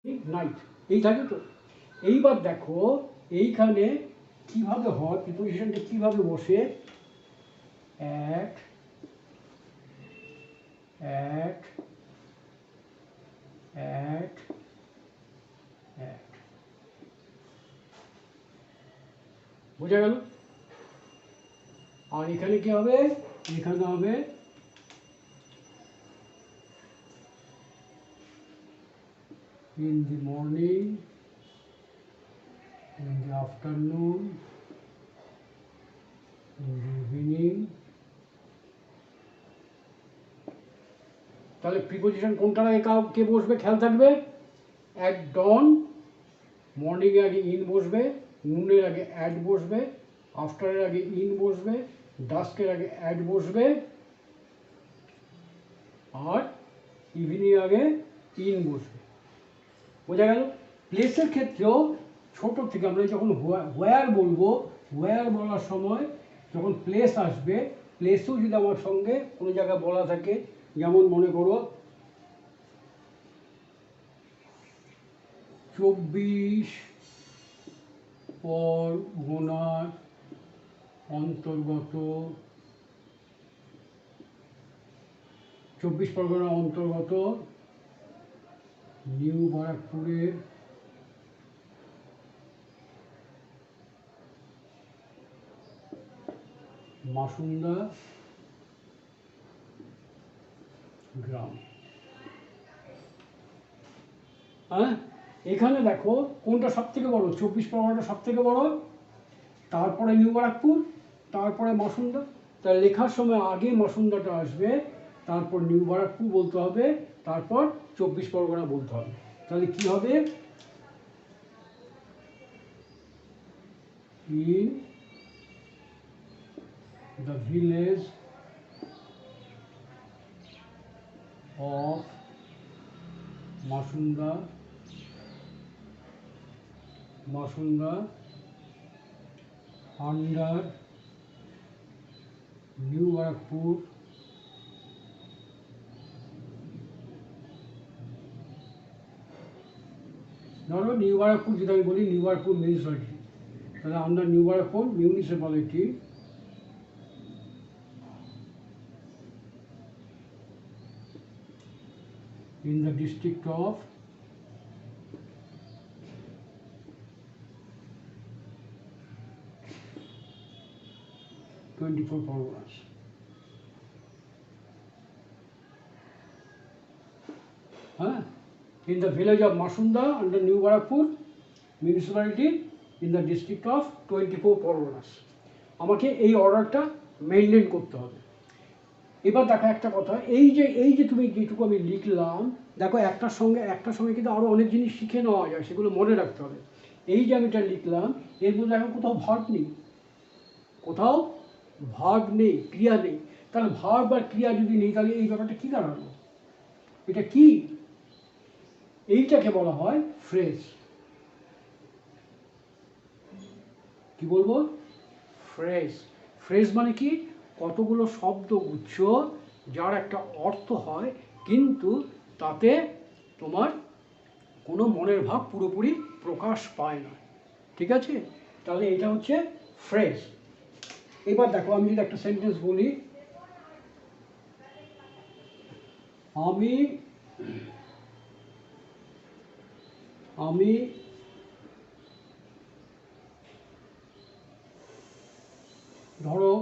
Night এই থাকে তো। এইবার দেখো এইখানে কিভাবে হয়, প্রিপোজিশনটা কিভাবে বসে। এক এক এক এক, বোঝা গেল? আর এখানে কি হবে, এখানে হবে in the morning, in the afternoon, in the evening। তাহলে প্রিপোজিশন কোনটার আগে কে বসবে খেয়াল থাকবে। অ্যাট ডন, মর্নিংয়ের আগে ইন বসবে, নুনের আগে অ্যাড বসবে, আফটারের আগে ইন বসবে, ডাস্কের আগে অ্যাড বসবে, আর ইভিনিং আগে ইন বসবে। বোঝা গেল? প্লেসের ক্ষেত্রেও ছোট থেকে আমরা যখন হোয়ার বলবো, হোয়ার বলার সময় যখন প্লেস আসবে, প্লেসেও যদি আমার সঙ্গে কোনো জায়গায় বলা থাকে, যেমন মনে করো 24 পরগনার অন্তর্গত, 24 পরগনার অন্তর্গত নিউ ব্যারাকপুরের মাসুন্দা গ্রাম। হ্যাঁ, এখানে দেখো কোনটা সব থেকে বড়, 24 পরগনাটা সব থেকে বড়, তারপরে নিউ ব্যারাকপুর, তারপরে মাসুন্দা। তাই লেখার সময় আগে মাসুন্দাটা আসবে, তারপর নিউ ব্যারাকপুর বলতে হবে, তারপর 24 পরগনা বলতে হবে। তাহলে কি হবে, in the village of Masunda under New Barakpur ধরো নিউ বারাকপুর, যদি আমি বলি নিউ বারাকপুর মিউনিসিপ্যালিটি, তাহলে under new Barrackpore municipality in the district of twenty-four Parganas. হ্যাঁ, in the village of Masunda under New Barakpur municipality in the district of 24 Parganas. আমাকে এই অর্ডারটা maintain করতে হবে। এবার দেখো একটা কথা, এই যে তুমি যেটুকু আমি লিখলাম, দেখো একটার সঙ্গে কিন্তু আরও অনেক জিনিস শিখে নেওয়া যায়, সেগুলো মনে রাখতে হবে। এই যে আমি এটা লিখলাম, এর মধ্যে এখন কোথাও ভার্ব নেই, কোথাও ভার্ব নেই, ক্রিয়া নেই। তাহলে ভার্ব আর ক্রিয়া যদি নেই, তাহলে এই ব্যাপারটা কী দাঁড়ালো, এটা কি? এইটাকে বলা হয় ফ্রেজ। কি বলবো? ফ্রেজ। ফ্রেজ মানে কি? কতগুলো শব্দগুচ্ছ যার একটা অর্থ হয়, কিন্তু তাতে তোমার কোনো মনের ভাব পুরোপুরি প্রকাশ পায় না। ঠিক আছে? তাহলে এটা হচ্ছে ফ্রেজ। এবার দেখো আমি যদি একটা সেন্টেন্স বলি, আমি ধরো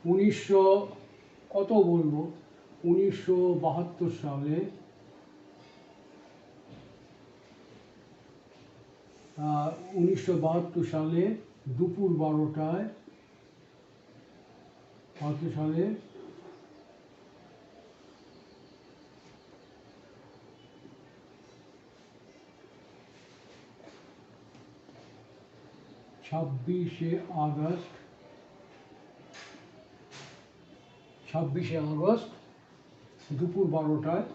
1972 সালে দুপুর 12টায়, 72 সালে 26শে আগস্ট দুপুর 12টায়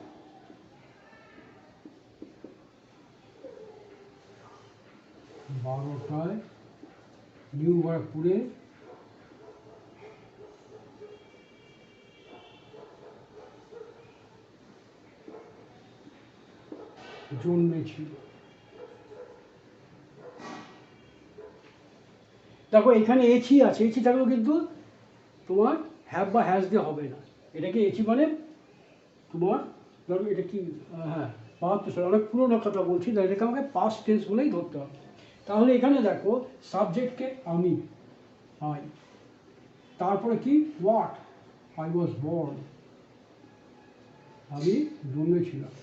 নিউ ব্যারাকপুরে জন্মেছিল। দেখো এখানে এচি আছে, এচি থাকলেও কিন্তু তোমার হ্যাভ বা হ্যাজ দিয়ে হবে না। এটাকে এচি মানে তোমার ধরো এটা কি, হ্যাঁ 72 সাল, অনেক পুরোনো কথা বলছি, তাই এটাকে আমাকে পাস্ট টেন্স বলেই ধরতে হবে। তাহলে এখানে দেখো সাবজেক্টকে আমি, আই, তারপরে কি হোয়াট, আই ওয়াজ বর্ন, আমি জন্মেছিলাম।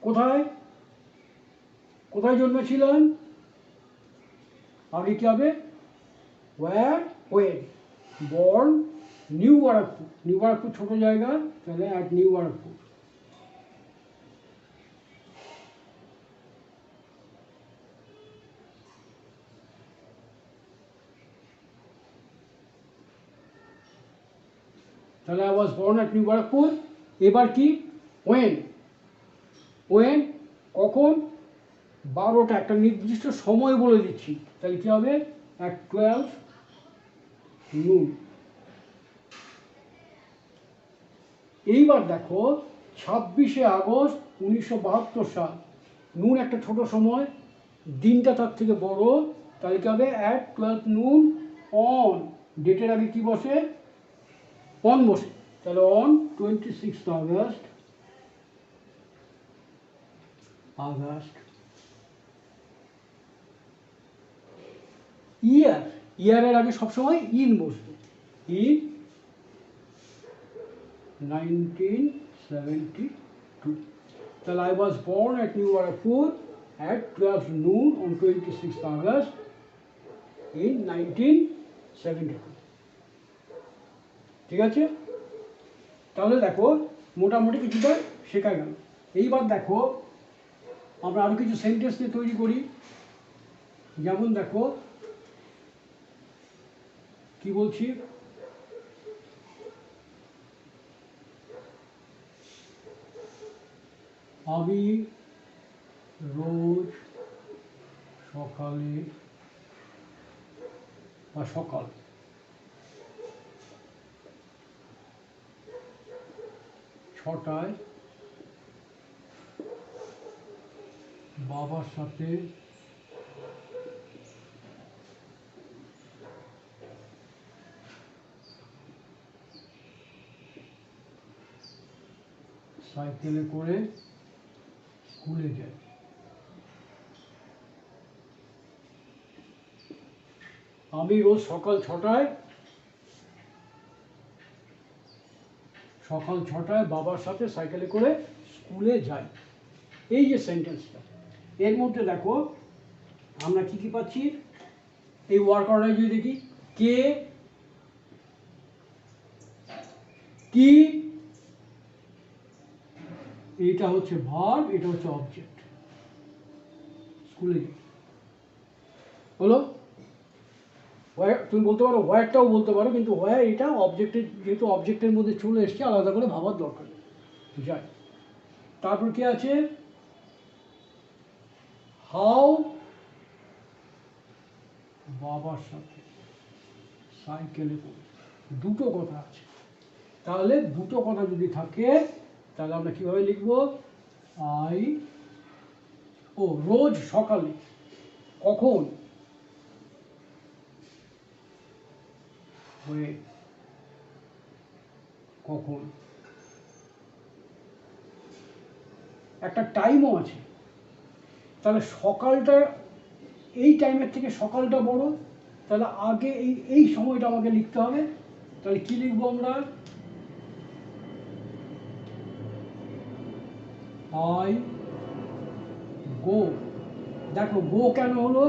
কোথায়, কোথায় জন্মেছিলাম, আগে কি হবে where, when, born New Barrackpore, New Barrackpore ছোটো জায়গা, তাহলে অ্যাট নিউ বারাকপুর। তাহলে I was born at New Barrackpore. এবার কি ওয়েন, ওয়েন কখন, 12টা, একটা নির্দিষ্ট সময় বলে দিচ্ছি, তাহলে কী হবে অ্যাট 12 নুন। এইবার দেখো 26শে আগস্ট 1972 সাল, নুন একটা ছোট সময়, দিনটা তার থেকে বড়, তাহলে কী হবে অ্যাট 12 নুন অন, ডেটের আগে কি বসে অন বসে, তাহলে অন 26 আগস্ট, আগস্ট। ইয়ার, ইয়ারের আগে সবসময় ইন বসবে, ইন 1972। তাহলে I was born at New Barakpur at 12 noon on 26th August in 1972। ঠিক আছে, তাহলে দেখো মোটামুটি কিছুটা শেখা গেল। এইবার দেখো আমরা আরও কিছু সেন্টেন্স নিয়ে তৈরি করি। যেমন দেখো কি বলছি, আমি রোজ সকালে বা সকাল ছটায় বাবার সাথে সাইকেলে করে স্কুলে যাই। আমি রোজ সকাল ছটায় বাবার সাথে সাইকেলে করে স্কুলে যাই। এই যে সেন্টেন্সটা, এর মধ্যে দেখো আমরা কি কি পাচ্ছি, এই ওয়ার্ক অর্ডার যদি দেখি, কে, কি, এইটা হচ্ছে ভার্ব, এটা হচ্ছে অবজেক্ট, স্কুলে হলো। তুমি বলতে পারো হোয়ারটাও বলতে পারো, কিন্তু হোয়ার এটা অবজেক্টের, যেহেতু অবজেক্টের মধ্যে চলে এসছে আলাদা করে ভাবার দরকার নেই, যাই। তারপর কি আছে, হাউ, বাবার সাথে সাইকেলে করে, দুটো কথা আছে। তাহলে দুটো কথা যদি থাকে তাহলে আমরা কিভাবে লিখব, আই, ও রোজ সকালে, কখন, কখন, একটা টাইমও আছে। তাহলে সকালটা, এই টাইমের থেকে সকালটা বড়, তাহলে আগে এই সময়টা আমাকে লিখতে হবে। তাহলে কি লিখবো আমরা, আই গো। দেখো গো কেন হলো,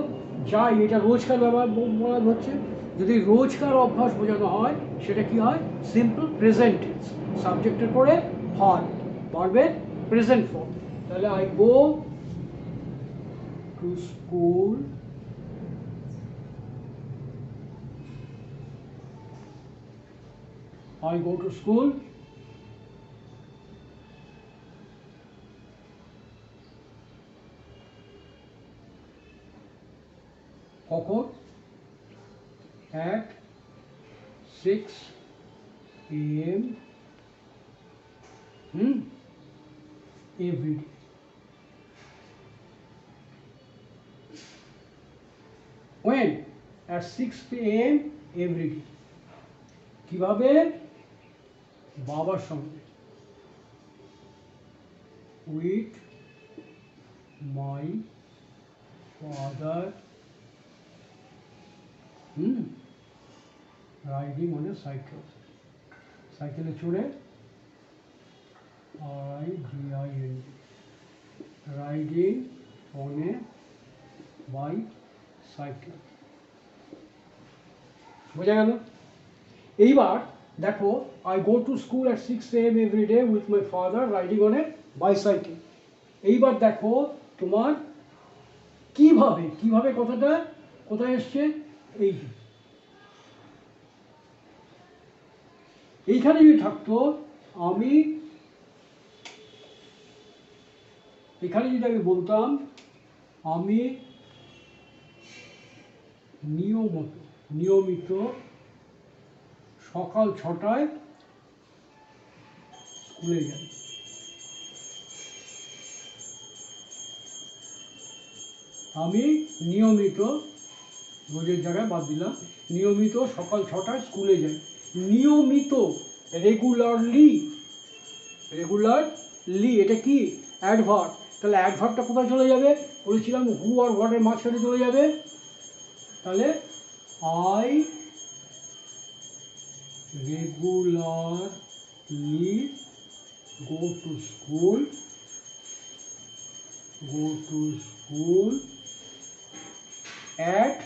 যাই, এটা রোজকার ব্যবহার বলা হচ্ছে। যদি রোজকার অভ্যাস বোঝানো হয় সেটা কি হয়, সিম্পল প্রেজেন্ট টেন্স, সাবজেক্টের পরে ভার্ব, ভার্বের প্রেজেন্ট ফর্ম। তাহলে I go to school, I go to school, কখন, at 6 AM, every day. When? At 6 AM every day. কিভাবে? বাবার সঙ্গে, with my father riding on a cycle. সাইকেলে চড়ে, RIDING, riding on a bicycle. বোঝা গেল? এইবার দেখো, I go to school at 6 AM every day with my father riding on a bicycle. এইবার দেখো তোমার কিভাবে কিভাবে কথাটা কোথায় এসছে? এইখানে যদি থাকতো, আমি এখানে যদি আমি বলতাম আমি নিয়মিত সকাল 6টায় স্কুলে যাই। আমি নিয়মিত, রোজের জায়গায় বাদ দিলাম, নিয়মিত সকাল 6টায় স্কুলে যাই। নিয়মিত, রেগুলারলি, এটা কি? অ্যাডভার্ব। তাহলে অ্যাডভার্বটা কোথায় চলে যাবে? বলেছিলাম হু আর হোয়াটের মাঝখানে চলে যাবে। তাহলে I regularly go to school at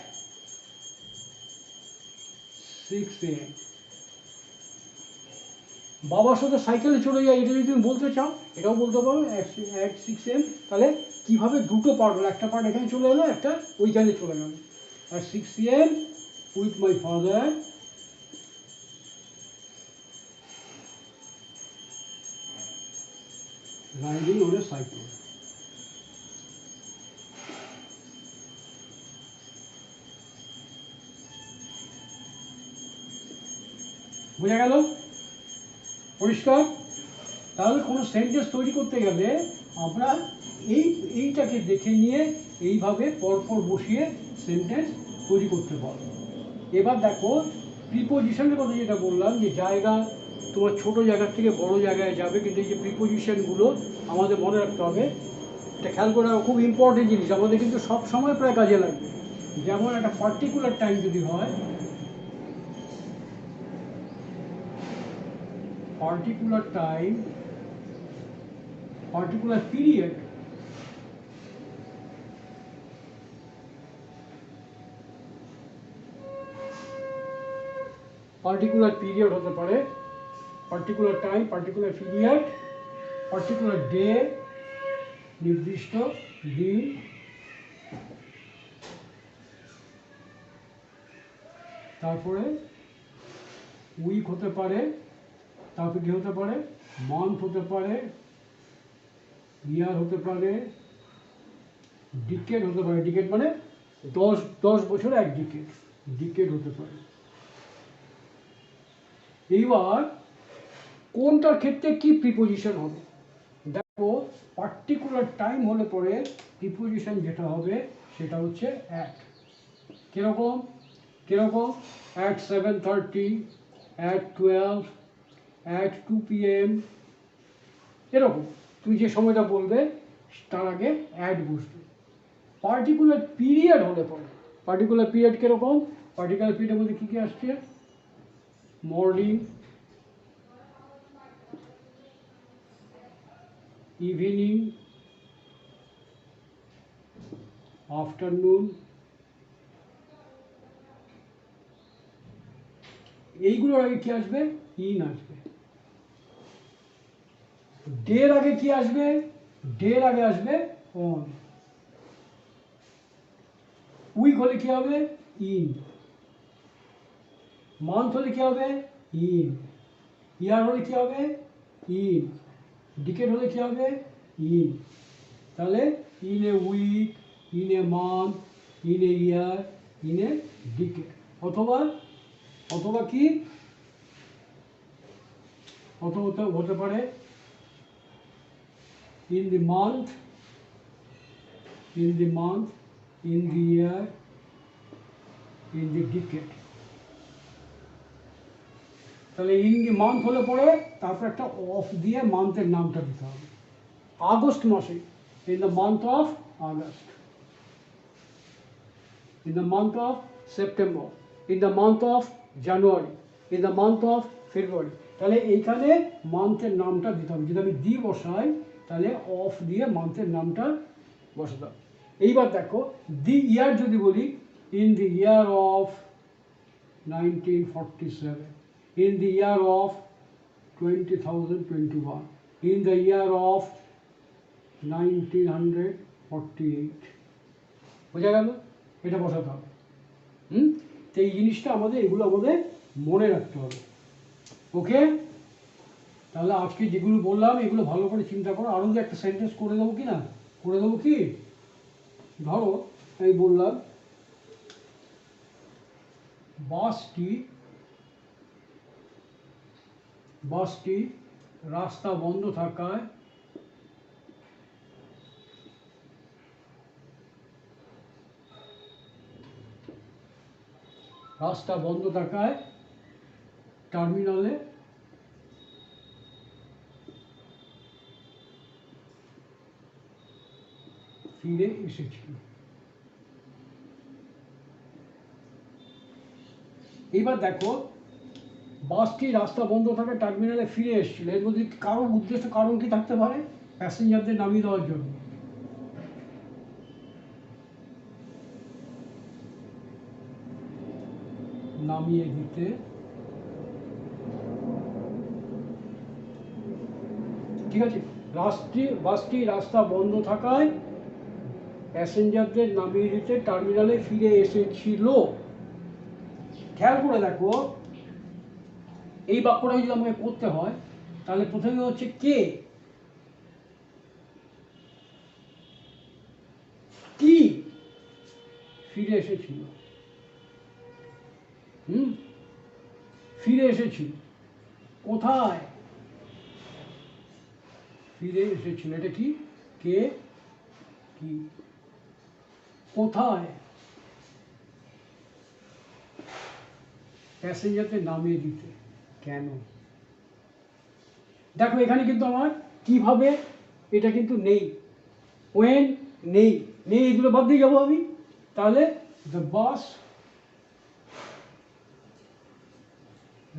6 AM. বাবার সাথে সাইকেলে চলে যায়, এটা যদি তুমি বলতে চাও এটাও বলতে পারো, at 6 AM। তাহলে কিভাবে দুটো পার্ট হলো, একটা পার্ট এখানে চলে এলো, একটা ওইখানে চলে গেল। at 6 AM with my father riding on a cycle. বোঝা গেল? পরিষ্কার? তাহলে কোনো সেন্টেন্স তৈরি করতে গেলে আমরা এইটাকে দেখে নিয়ে এইভাবে পরপর বসিয়ে সেন্টেন্স তৈরি করতে পারবো। এবার দেখো প্রিপোজিশনের কথা যেটা বললাম, যে জায়গা তোমার ছোট জায়গার থেকে বড় জায়গায় যাবে, কিন্তু এই যে প্রিপোজিশনগুলো আমাদের মনে রাখতে হবে। এটা খেয়াল করা খুব ইম্পর্টেন্ট জিনিস, আমাদের কিন্তু সব সময় প্রায় কাজে লাগবে। যেমন একটা পার্টিকুলার টাইম যদি হয়, particular time, particular period, particular period হতে পারে, particular time, particular period, particular day, নির্দিষ্ট দিন, তারপরে উইক হতে পারে, তারপরে কি হতে পারে? মান্থ হতে পারে, ইয়ার হতে পারে, ডিকেড হতে পারে। ডিকেড মানে 10 বছর এক ডিকেড হতে পারে। এইবার কোনটার ক্ষেত্রে কি প্রিপোজিশন হবে? দেখো পার্টিকুলার টাইম হলে পরে প্রিপোজিশন যেটা হবে সেটা হচ্ছে অ্যাট। কিরকম? at 7:30, at 12, at 2 PM, এরকম তুমি যে সময়টা বলবে তার আগে অ্যাড বসবে। পার্টিকুলার পিরিয়ড হলে পরে, পার্টিকুলার পিরিয়ড কীরকম? পার্টিকুলার পিরিয়ডের মধ্যে কী কী আসছে? মর্নিং, ইভিনিং, আফটারনুন, এইগুলোর আগে কি আসবে? ইন আসবে। ডের আগে কি আসবে? ডের আগে আসবে অন। উইক হলে কি হবে? ইন। মান্থ হলে কি হবে? ইন। ইয়ার হলে কি হবে? ইন। ডিকেড হলে কি হবে? ইন। তাহলে in a week, in a month, in a year, in a decade. অথবা কি? অথবা হতে পারে in the month, in the year, in the decade। তাহলে ইন দি মান্থ হলে পরে তারপর একটা অফ দিয়ে মান্থের নামটা দিতে হবে। আগস্ট মাসে in the month of August, in the month of September, in the month of January, in the month of February। তাহলে এইখানে মান্থের নামটা দিতে হবে। যদি আমি দি বসাই তাহলে অফ দিয়ে মান্থের নামটা বসাতে হবে। এইবার দেখো দি ইয়ার যদি বলি, in the year of 1947, in the year of 2021, in the year of 1948। বোঝা গেল? এটা বসাতে হবে। তো এই জিনিসটা এগুলো আমাদের মনে রাখতে হবে। ওকে, তাহলে আজকে যেগুলো বললাম এগুলো ভালো করে চিন্তা করো। আরও যে একটা সেন্টেন্স করে দেবো কি না, করে দেবো কি? ধরো আমি বললাম বাসটি রাস্তা বন্ধ থাকায় টার্মিনালে ফিরে এসেছিল। এইবার দেখো বাসটি রাস্তা বন্ধ থাকায় টার্মিনালে ফিরে এসেছিল, এর মধ্যে কারণ কি থাকতে পারে? প্যাসেঞ্জারদের নামিয়ে দেওয়ার জন্য। নামিয়ে দিতে, ঠিক আছে। বাসটি রাস্তা বন্ধ থাকায় প্যাসেঞ্জারদের নামিয়ে দিতে টার্মিনালে ফিরে এসেছিল। খেয়াল করে দেখো এই বাক্যটা যদি আমাকে করতে হয় তাহলে প্রথমে হচ্ছে কে, কি ফিরে এসেছিল, ফিরে এসেছিল কোথায়, ফিরে এসেছিল। এটা কি? কে, কি, কোথায়, প্যাসেঞ্জারদের নামিয়ে দিতে, কেন। দেখো এখানে কিন্তু আমার কিভাবে এটা কিন্তু নেই, ওয়েন নেই, এগুলো বাদ দিয়ে যাবো আমি। তাহলে the bus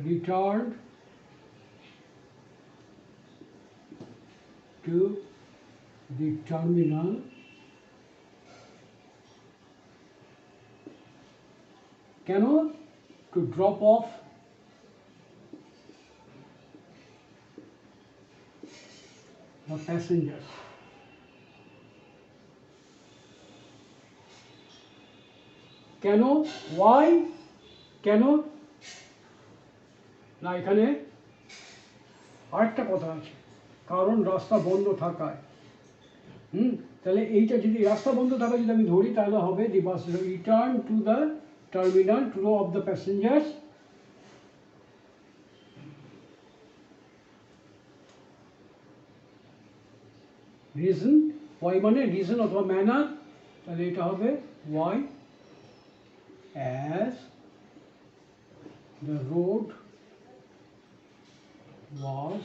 returned to the terminal কেন? to drop off the passengers। কেন? why, কেন না, এখানে আরেকটা কথা আছে, কারণ রাস্তা বন্ধ থাকায়। তাহলে এইটা যদি রাস্তা বন্ধ থাকায় যদি আমি ধরি তাহলে হবে the bus return to the terminal to drop off the passengers. Reason, why মানে রিজন অথবা ম্যানার, তাহলে এটা হবে why as the road was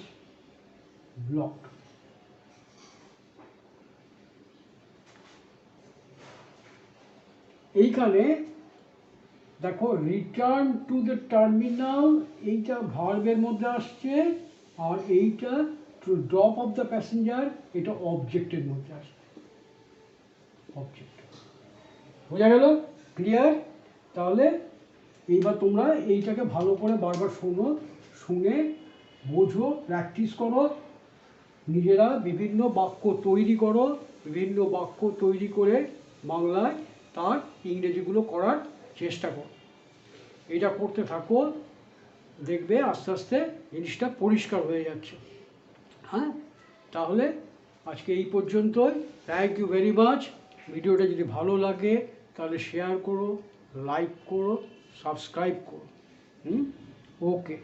blocked। এইখানে দেখো রিটার্ন টু দ্য টার্মিনাল, এইটা ভার্বের মধ্যে আসছে, আর এইটা two drop off the passenger এটা অবজেক্টের মধ্যে আসছে। অবজেক্ট বোঝা গেল? ক্লিয়ার? তাহলে এইবার তোমরা এইটাকে ভালো করে বারবার শোনো, শুনে বোঝো, প্র্যাকটিস করো, নিজেরা বিভিন্ন বাক্য তৈরি করো, বিভিন্ন বাক্য তৈরি করে বাংলায় তার ইংরেজিগুলো করার চেষ্টা করো। এটা করতে থাকো, দেখবে আস্তে আস্তে জিনিসটা পরিষ্কার হয়ে যাচ্ছে। হ্যাঁ, তাহলে আজকে এই পর্যন্তই। Thank you very much. ভিডিওটা যদি ভালো লাগে তাহলে শেয়ার করো, লাইক করো, সাবস্ক্রাইব করো। ওকে।